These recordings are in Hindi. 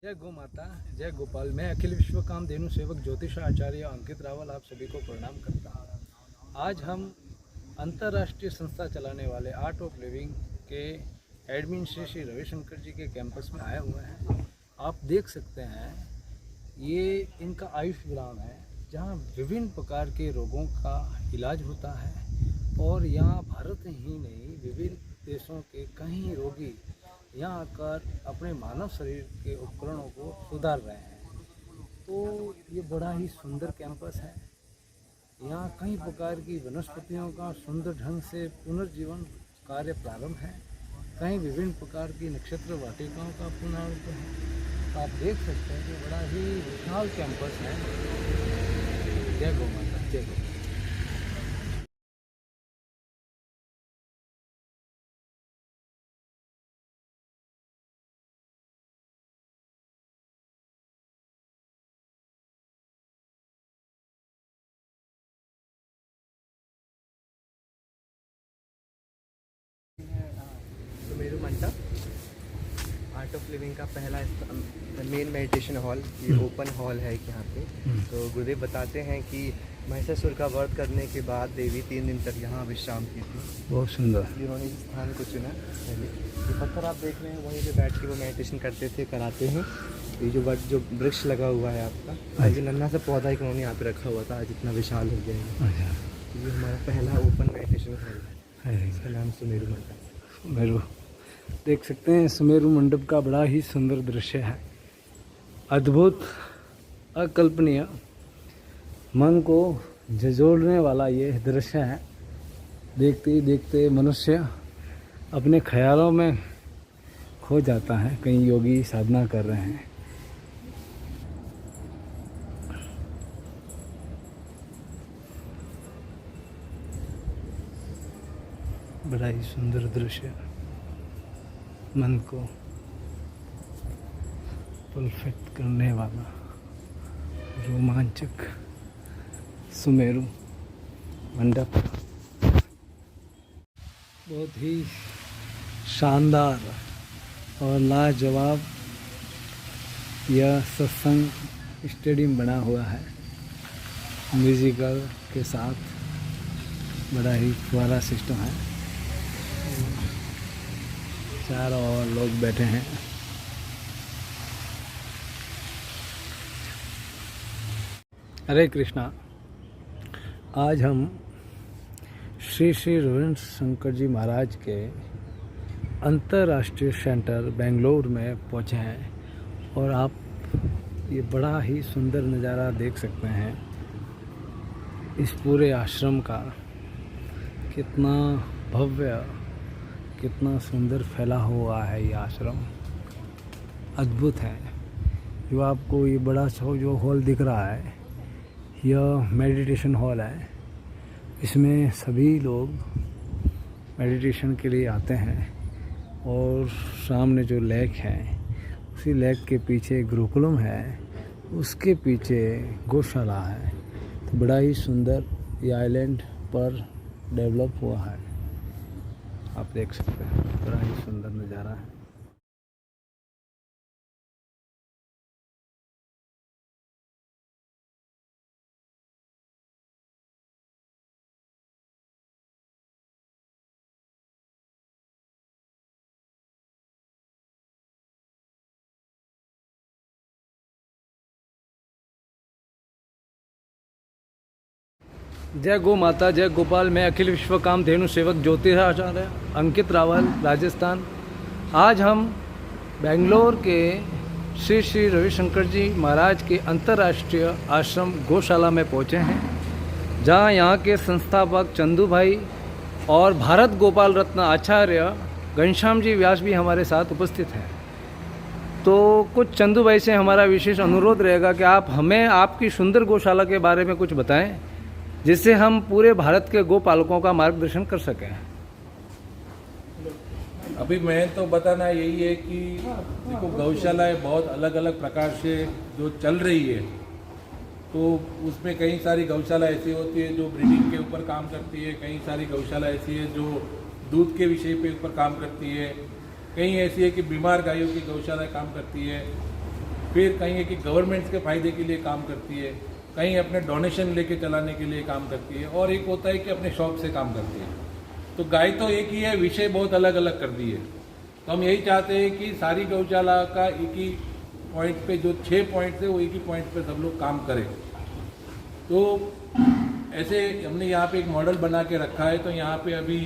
जय गौ माता, जय गोपाल। मैं अखिल विश्व कामधेनु सेवक ज्योतिष आचार्य अंकित रावल आप सभी को प्रणाम करता हूँ। आज हम अंतर्राष्ट्रीय संस्था चलाने वाले आर्ट ऑफ लिविंग के एडमिन श्री रविशंकर जी के कैंपस में आए हुए हैं। आप देख सकते हैं ये इनका आयुष विराम है, जहाँ विभिन्न प्रकार के रोगों का इलाज होता है और यहाँ भारत ही नहीं विभिन्न देशों के कई रोगी यहाँ आकर अपने मानव शरीर के उपकरणों को सुधार रहे हैं। तो ये बड़ा ही सुंदर कैंपस है। यहाँ कई प्रकार की वनस्पतियों का सुंदर ढंग से पुनर्जीवन कार्य प्रारंभ है। कई विभिन्न प्रकार की नक्षत्र वाटिकाओं का पुनरुद्धार है। तो आप देख सकते हैं कि बड़ा ही विशाल कैंपस है। जय गौ माता, जय गौ। सुमेरु मंडप आर्ट ऑफ लिविंग का पहला मेन मेडिटेशन हॉल, ये ओपन हॉल है यहाँ पे। तो गुरुदेव बताते हैं कि महिषासुर का वध करने के बाद देवी 3 दिन तक यहाँ विश्राम की थी। बहुत सुंदर। इन्होंने इस स्थान को चुना पहले। ये पत्थर आप देख रहे हैं, वहीं पे बैठ के वो मेडिटेशन करते थे, कराते हैं। ये जो वृक्ष लगा हुआ है आपका, ये नन्हा सा पौधा एक उन्होंने यहाँ पे रखा हुआ था, आज इतना विशाल हो गया है। ये हमारा पहला ओपन मेडिटेशन हॉल है, इसका नाम सुमेरु मंडप। सुमेरु देख सकते हैं। सुमेरु मंडप का बड़ा ही सुंदर दृश्य है, अद्भुत, अकल्पनीय, मन को झंझोड़ने वाला ये दृश्य है। देखते ही देखते मनुष्य अपने ख्यालों में खो जाता है। कई योगी साधना कर रहे हैं। बड़ा ही सुंदर दृश्य, मन को पुलकित करने वाला, रोमांचक सुमेरु मंडप। बहुत ही शानदार और लाजवाब यह सत्संग स्टेडियम बना हुआ है, म्यूजिकल के साथ। बड़ा ही फुवारा सिस्टम है, चारों ओर लोग बैठे हैं। हरे कृष्णा। आज हम श्री रविशंकर जी महाराज के अंतर्राष्ट्रीय सेंटर बेंगलोर में पहुंचे हैं और आप ये बड़ा ही सुंदर नज़ारा देख सकते हैं इस पूरे आश्रम का। कितना भव्य, कितना सुंदर फैला हुआ है ये आश्रम, अद्भुत है। जो आपको ये बड़ा जो हॉल दिख रहा है, यह मेडिटेशन हॉल है। इसमें सभी लोग मेडिटेशन के लिए आते हैं और सामने जो लेक है, उसी लेक के पीछे गुरुकुलम है, उसके पीछे गौशाला है। तो बड़ा ही सुंदर ये आइलैंड पर डेवलप हुआ है। आप देख सकते हैं, बड़ा ही सुंदर नज़ारा है। जय गौ माता, जय गोपाल। मैं अखिल विश्व कामधेनु सेवक ज्योतिष आचार्य अंकित रावल, राजस्थान। आज हम बेंगलोर के श्री रविशंकर जी महाराज के अंतर्राष्ट्रीय आश्रम गौशाला में पहुंचे हैं, जहां यहां के संस्थापक चंदू भाई और भारत गोपाल रत्न आचार्य घनश्याम जी व्यास भी हमारे साथ उपस्थित हैं। तो कुछ चंदू भाई से हमारा विशेष अनुरोध रहेगा कि आप हमें आपकी सुंदर गौशाला के बारे में कुछ बताएं, जिससे हम पूरे भारत के गोपालकों का मार्गदर्शन कर सकें। अभी मैं तो बताना यही है कि देखो, गौशालाएं बहुत अलग अलग प्रकार से जो चल रही है, तो उसमें कई सारी गौशाला ऐसी होती है जो ब्रीडिंग के ऊपर काम करती है, कई सारी गौशाला ऐसी है जो दूध के विषय पे ऊपर काम करती है, कई ऐसी है कि बीमार गायों की गौशाला काम करती है। फिर कहीं है कि गवर्नमेंट्स के फ़ायदे के लिए काम करती है, कहीं अपने डोनेशन लेके चलाने के लिए काम करती है, और एक होता है कि अपने शौक से काम करती है। तो गाय तो एक ही है, विषय बहुत अलग अलग कर दिए। तो हम यही चाहते हैं कि सारी गौशाला का एक ही पॉइंट पे, जो 6 पॉइंट थे वो एक ही पॉइंट पे सब लोग काम करें। तो ऐसे हमने यहाँ पे एक मॉडल बना के रखा है। तो यहाँ पे अभी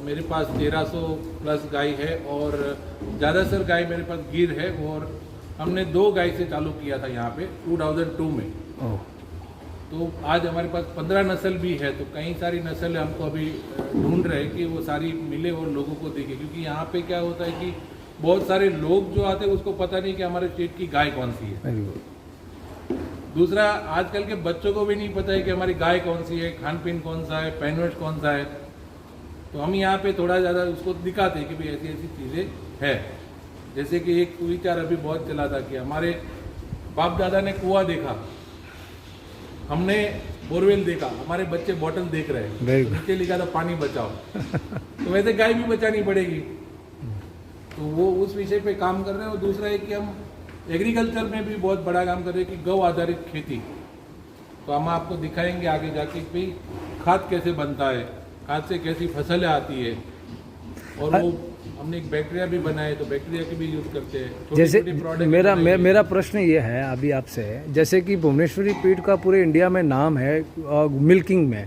मेरे पास 1300 प्लस गाय है, और ज़्यादातर गाय मेरे पास गिर है, और हमने 2 गाय से चालू किया था यहाँ पे 2002 में। तो आज हमारे पास 15 नस्ल भी है। तो कई सारी नस्ल हमको अभी ढूंढ रहे हैं कि वो सारी मिले और लोगों को देखे, क्योंकि यहाँ पे क्या होता है कि बहुत सारे लोग जो आते हैं उसको पता नहीं कि हमारे स्टेट की गाय कौन सी है। दूसरा, आजकल के बच्चों को भी नहीं पता है कि हमारी गाय कौन सी है, खान पीन कौन सा है, पहनवेश कौन सा है। तो हम यहाँ पे थोड़ा ज़्यादा उसको दिखाते हैं कि भाई ऐसी ऐसी चीज़ें है। जैसे कि एक विचार अभी बहुत चला था कि हमारे बाप दादा ने कुआं देखा, हमने बोरवेल देखा, हमारे बच्चे बॉटल देख रहे हैं, नीचे लिखा था पानी बचाओ। तो वैसे गाय भी बचानी पड़ेगी। तो वो उस विषय पे काम कर रहे हैं। और दूसरा है कि हम एग्रीकल्चर में भी बहुत बड़ा काम कर रहे हैं कि गौ आधारित खेती। तो हम आपको दिखाएंगे आगे जाके कि खाद कैसे बनता है, खाद से कैसी फसलें आती है, और वो हमने एक बैक्टीरिया भी बनाया, तो बैक्टीरिया की भी यूज़ करते हैं। जैसे मेरा प्रश्न ये है अभी आपसे, जैसे कि भुवनेश्वरी पीठ का पूरे इंडिया में नाम है मिल्किंग में,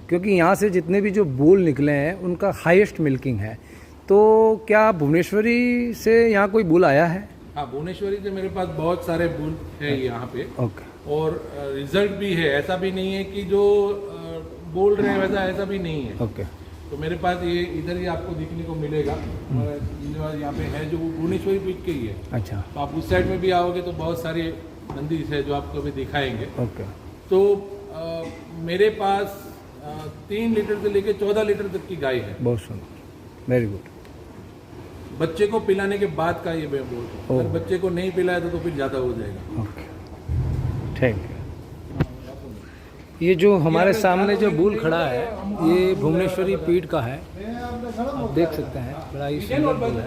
क्योंकि यहाँ से जितने भी जो बूल निकले हैं उनका हाईएस्ट मिल्किंग है। तो क्या भुवनेश्वरी से यहाँ कोई बूल आया है? हाँ, भुवनेश्वरी से मेरे पास बहुत सारे बूल है यहाँ पे। ओके। और रिजल्ट भी है, ऐसा भी नहीं है कि जो बोल रहे हैं वैसा ऐसा भी नहीं है। ओके। तो मेरे पास ये इधर ही आपको दिखने को मिलेगा, यहाँ पे है जो भुवनेश्वरी पीठ के ही है। अच्छा। तो आप उस साइड में भी आओगे तो बहुत सारे नंदी है जो आपको अभी दिखाएंगे। ओके। तो मेरे पास 3 लीटर से लेके 14 लीटर तक की गाय है। बहुत सुंदर, वेरी गुड। बच्चे को पिलाने के बाद का ये मैं बोलता हूँ, अगर बच्चे को नहीं पिलाया तो फिर ज़्यादा हो जाएगा। Okay, thank you. ये जो हमारे सामने जो बूल खड़ा है ये भुवनेश्वरी पीठ का है, आप देख सकते हैं, बड़ा ही सुंदर बूल है।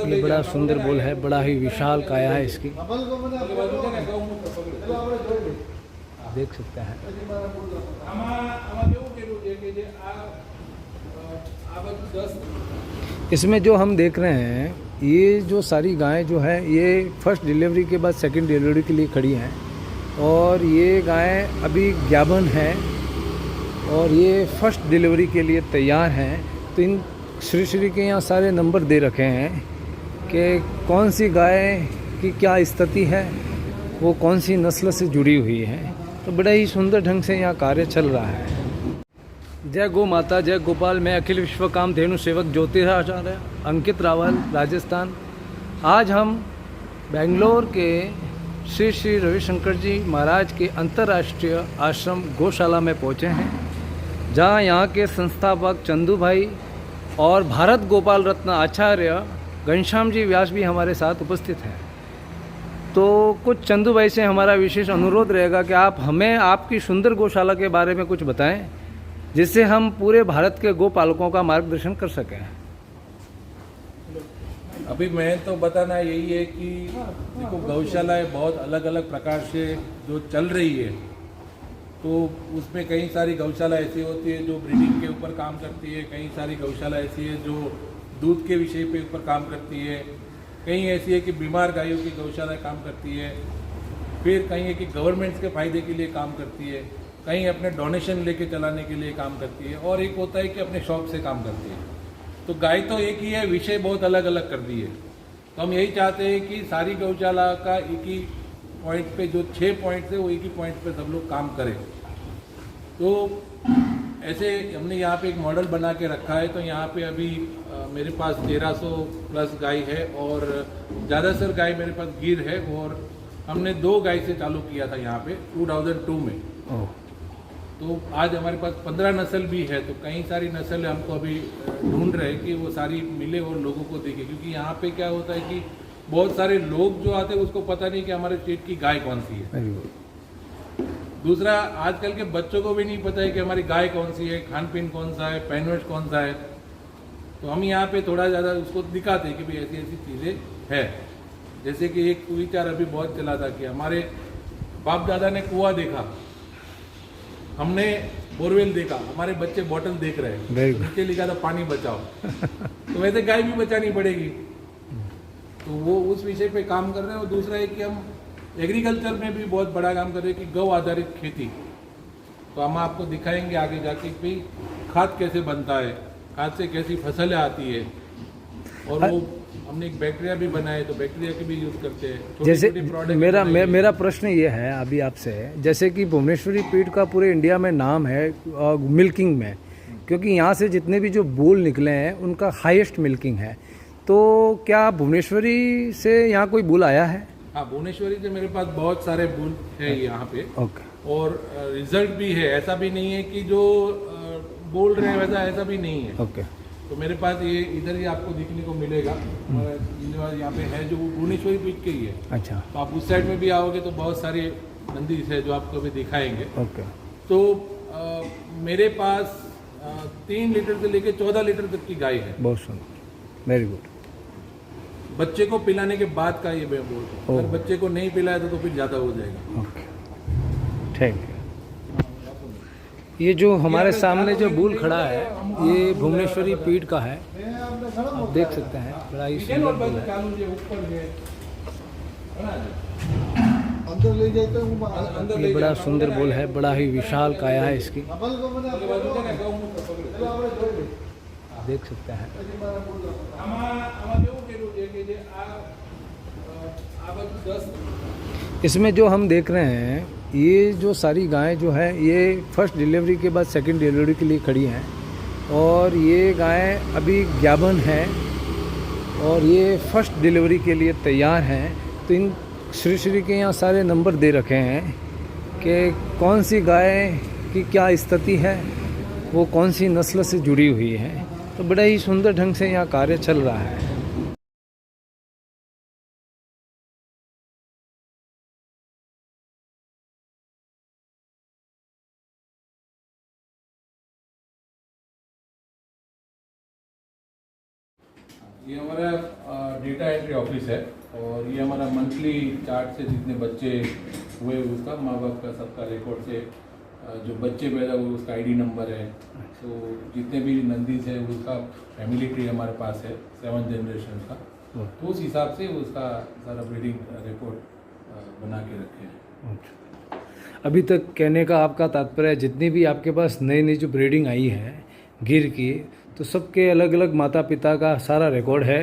ये बड़ा सुंदर बूल है, बड़ा ही विशाल काया है इसकी, देख सकते हैं। इसमें जो हम देख रहे हैं ये जो सारी गायें जो है ये फर्स्ट डिलीवरी के बाद सेकंड डिलीवरी के लिए खड़ी हैं, और ये गायें अभी 11 हैं और ये फर्स्ट डिलीवरी के लिए तैयार हैं। तो इन श्री के यहाँ सारे नंबर दे रखे हैं कि कौन सी गाय की क्या स्थिति है, वो कौन सी नस्ल से जुड़ी हुई है। तो बड़ा ही सुंदर ढंग से यहाँ कार्य चल रहा है। जय गौ माता, जय गोपाल। मैं अखिल विश्व कामधेनु सेवक ज्योतिषाचार्य अंकित रावल, राजस्थान। आज हम बेंगलोर के श्री श्री रविशंकर जी महाराज के अंतर्राष्ट्रीय आश्रम गौशाला में पहुँचे हैं, जहाँ यहाँ के संस्थापक चंदू भाई और भारत गोपाल रत्न आचार्य घनश्याम जी व्यास भी हमारे साथ उपस्थित हैं। तो कुछ चंदू भाई से हमारा विशेष अनुरोध रहेगा कि आप हमें आपकी सुंदर गौशाला के बारे में कुछ बताएं, जिससे हम पूरे भारत के गोपालकों का मार्गदर्शन कर सकें। अभी मैं तो बताना यही है कि देखो, गौशालाएं बहुत अलग अलग प्रकार से जो चल रही है, तो उसमें कई सारी गौशाला ऐसी होती है जो ब्रीडिंग के ऊपर काम करती है, कई सारी गौशाला ऐसी है जो दूध के विषय पे ऊपर काम करती है, कहीं ऐसी है कि बीमार गायों की गौशाला काम करती है, फिर कहीं है कि गवर्नमेंट्स के फ़ायदे के लिए काम करती है, कहीं अपने डोनेशन लेके चलाने के लिए काम करती है, और एक होता है कि अपने शौक से काम करती है। तो गाय तो एक ही है, विषय बहुत अलग अलग कर दिए। तो हम यही चाहते हैं कि सारी गौशाला का एक ही पॉइंट पे, जो 6 पॉइंट थे वो एक ही पॉइंट पे सब लोग काम करें। तो ऐसे हमने यहाँ पे एक मॉडल बना के रखा है। तो यहाँ पे अभी मेरे पास 1300 प्लस गाय है, और ज़्यादातर गाय मेरे पास गिर है, और हमने 2 गाय से चालू किया था यहाँ पे 2002 में। तो आज हमारे पास 15 नस्ल भी है। तो कई सारी नस्ल हमको अभी ढूंढ रहे हैं कि वो सारी मिले और लोगों को देखे, क्योंकि यहाँ पे क्या होता है कि बहुत सारे लोग जो आते हैं उसको पता नहीं कि हमारे स्टेट की गाय कौन सी है। दूसरा, आजकल के बच्चों को भी नहीं पता है कि हमारी गाय कौन सी है, खान पीन कौन सा है, पहनवेश कौन सा है। तो हम यहाँ पे थोड़ा ज़्यादा उसको दिखाते हैं कि भाई ऐसी ऐसी चीज़ें है। जैसे कि एक विचार अभी बहुत चला था कि हमारे बाप दादा ने कुआं देखा, हमने बोरवेल देखा, हमारे बच्चे बॉटल देख रहे हैं, Very good. नीचे लिखा था पानी बचाओ। तो वैसे गाय भी बचानी पड़ेगी, तो वो उस विषय पे काम कर रहे हैं। और दूसरा है कि हम एग्रीकल्चर में भी बहुत बड़ा काम कर रहे हैं कि गौ आधारित खेती। तो हम आपको दिखाएंगे आगे जाके कि भाई खाद कैसे बनता है, खाद से कैसी फसलें आती है, और वो हमने एक बैक्टीरिया भी बनाया है, तो बैक्टीरिया के भी यूज़ करते हैं। जैसे छोटी प्रोडक्ट मेरा प्रश्न ये है अभी आपसे, जैसे कि भुवनेश्वरी पीठ का पूरे इंडिया में नाम है मिल्किंग में, क्योंकि यहाँ से जितने भी जो बुल निकले हैं उनका हाईएस्ट मिल्किंग है। तो क्या भुवनेश्वरी से यहाँ कोई बुल आया है? हाँ, भुवनेश्वरी से मेरे पास बहुत सारे बुल है यहाँ पे। ओके, और रिजल्ट भी है, ऐसा भी नहीं है कि जो बोल रहे हैं वैसा ऐसा भी नहीं है। ओके, तो मेरे पास ये इधर ही आपको दिखने को मिलेगा, हमारा यहाँ पे है जो भुवनेश्वरी पीठ के ही है। अच्छा, तो आप उस साइड में भी आओगे तो बहुत सारे नंदी है जो आपको अभी दिखाएंगे। ओके, तो मेरे पास 3 लीटर से लेके 14 लीटर तक की गाय है। बहुत सुंदर, वेरी गुड। बच्चे को पिलाने के बाद का ये मैं बोलता हूँ, अगर ओह। बच्चे को नहीं पिलाया तो फिर ज़्यादा हो जाएगा। Okay, thank you. ये जो हमारे सामने जो बुल खड़ा है ये भुवनेश्वरी पीठ का है, आप देख सकते हैं, बड़ा ही सुंदर बुल है। चालू है, ऊपर है, अंदर ले जाते हूँ अंदर ये बड़ा सुंदर बुल है, बड़ा ही विशाल काया है इसकी, देख सकते हैं। इसमें जो हम देख रहे हैं ये जो सारी गायें जो है ये फर्स्ट डिलीवरी के बाद सेकंड डिलीवरी के लिए खड़ी हैं, और ये गायें अभी ज्ञापन है और ये फर्स्ट डिलीवरी के लिए तैयार हैं। तो इन श्री के यहाँ सारे नंबर दे रखे हैं कि कौन सी गाय की क्या स्थिति है, वो कौन सी नस्ल से जुड़ी हुई है। तो बड़ा ही सुंदर ढंग से यहाँ कार्य चल रहा है। ये हमारा डेटा एंट्री ऑफिस है, और ये हमारा मंथली चार्ट से जितने बच्चे हुए उसका माँ बाप का सबका रिकॉर्ड से जो बच्चे पैदा हुए उसका आईडी नंबर है। तो जितने भी नंदीज है उसका फैमिली ट्री हमारे पास है 7 जनरेशन का, तो उस हिसाब से उसका सारा ब्रीडिंग रिपोर्ट बना के रखे हैं। अभी तक कहने का आपका तात्पर्य जितनी भी आपके पास नई नई जो ब्रीडिंग आई है गिर की, तो सबके अलग अलग माता पिता का सारा रिकॉर्ड है,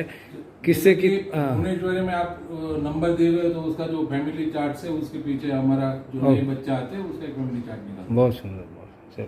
किससे कि भुवनेश्वरी में आप नंबर दिए हुए तो उसका जो फैमिली चार्ट है उसके पीछे हमारा जो नए बच्चे आते हैं उसका एक फैमिली चार्ट निकालते हैं। बहुत सुंदर, बहुत सर।